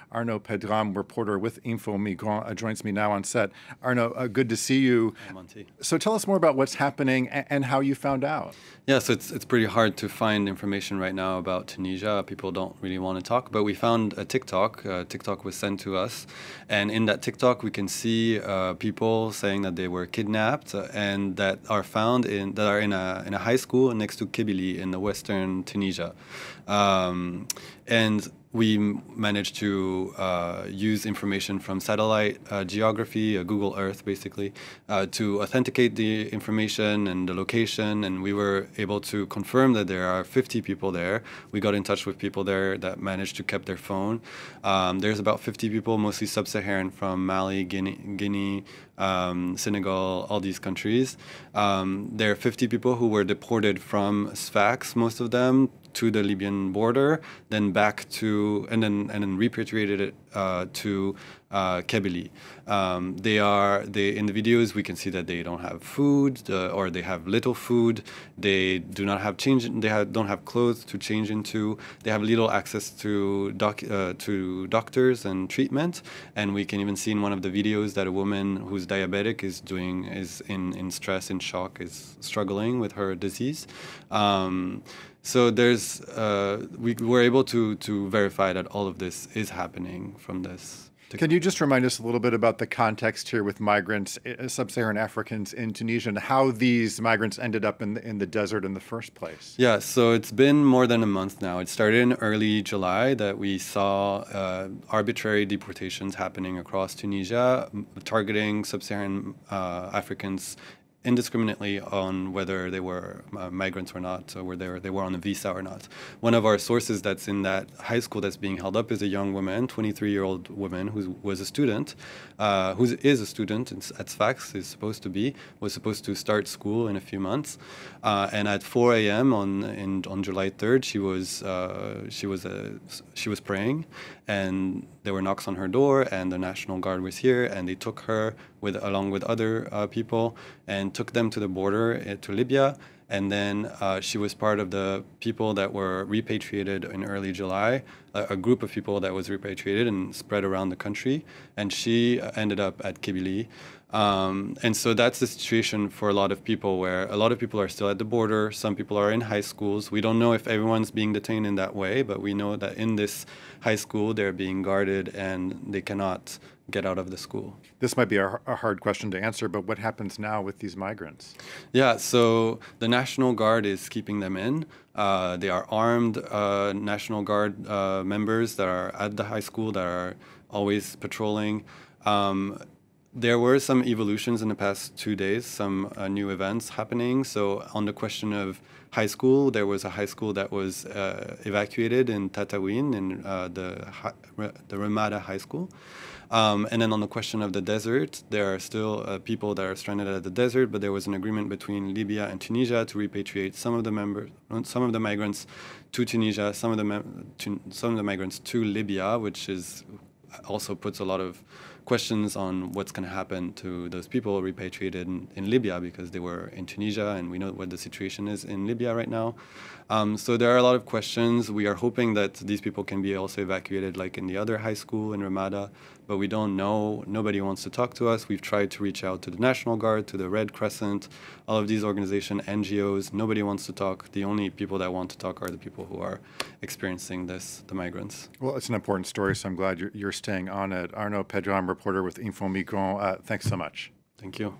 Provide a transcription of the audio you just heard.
Arno Pedram, reporter with InfoMigrants, joins me now on set. Arno, good to see you. Hi, Monty. So tell us more about what's happening and how you found out. Yeah, so it's pretty hard to find information right now about Tunisia. People don't really want to talk, but we found a TikTok. TikTok was sent to us, and in that TikTok we can see people saying that they were kidnapped and that are found in a high school next to Kibili in the western Tunisia, and we managed to use information from satellite geography, Google Earth basically, to authenticate the information and the location, and we were able to confirm that there are 50 people there. We got in touch with people there that managed to keep their phone. There's about 50 people, mostly Sub-Saharan from Mali, Guinea, Senegal, all these countries. There are 50 people who were deported from Sfax, most of them, to the Libyan border, then back to, and then repatriated to Kebili. In the videos we can see that they don't have food, or they have little food. They do not have don't have clothes to change into. They have little access to doctors and treatment. And we can even see in one of the videos that a woman who's diabetic is in stress, in shock, is struggling with her disease. So we were able to verify that all of this is happening from this. Can you just remind us a little bit about the context here with migrants, sub-Saharan Africans in Tunisia, and how these migrants ended up in the desert in the first place? Yeah, so it's been more than a month now. It started in early July that we saw arbitrary deportations happening across Tunisia, targeting sub-Saharan Africans indiscriminately on whether they were migrants or not, or whether they were on a visa or not. One of our sources that's in that high school that's being held up is a young woman, 23-year-old woman, who was a student, who is a student at Sfax, was supposed to start school in a few months, and at 4 a.m. on July 3rd, she was praying, and there were knocks on her door, and the National Guard was here, and they took her along with other people, and took them to the border to Libya. And then she was part of the people that were repatriated in early July, a group of people that was repatriated and spread around the country. And she ended up at Kibili. And so that's the situation for a lot of people, where a lot of people are still at the border. Some people are in high schools. We don't know if everyone's being detained in that way, but we know that in this high school, they're being guarded and they cannot get out of the school. This might be a hard question to answer, but what happens now with these migrants? Yeah, so the National Guard is keeping them in. They are armed National Guard members that are at the high school, that are always patrolling. There were some evolutions in the past 2 days, some new events happening. So on the question of high school, there was a high school that was evacuated in Tatawin, in the Ramada High School. And then on the question of the desert, there are still people that are stranded at the desert, but there was an agreement between Libya and Tunisia to repatriate some of the migrants to Tunisia, some of the migrants to Libya, which also puts a lot of questions on what's going to happen to those people repatriated in Libya, because they were in Tunisia, and we know what the situation is in Libya right now. So there are a lot of questions. We are hoping that these people can be also evacuated like in the other high school in Ramada, but we don't know. Nobody wants to talk to us. We've tried to reach out to the National Guard, to the Red Crescent, all of these organizations, NGOs. Nobody wants to talk. The only people that want to talk are the people who are experiencing this, the migrants. Well, it's an important story, so I'm glad you're staying on it. Arno Pedram, reporter with InfoMigrants, thanks so much. Thank you.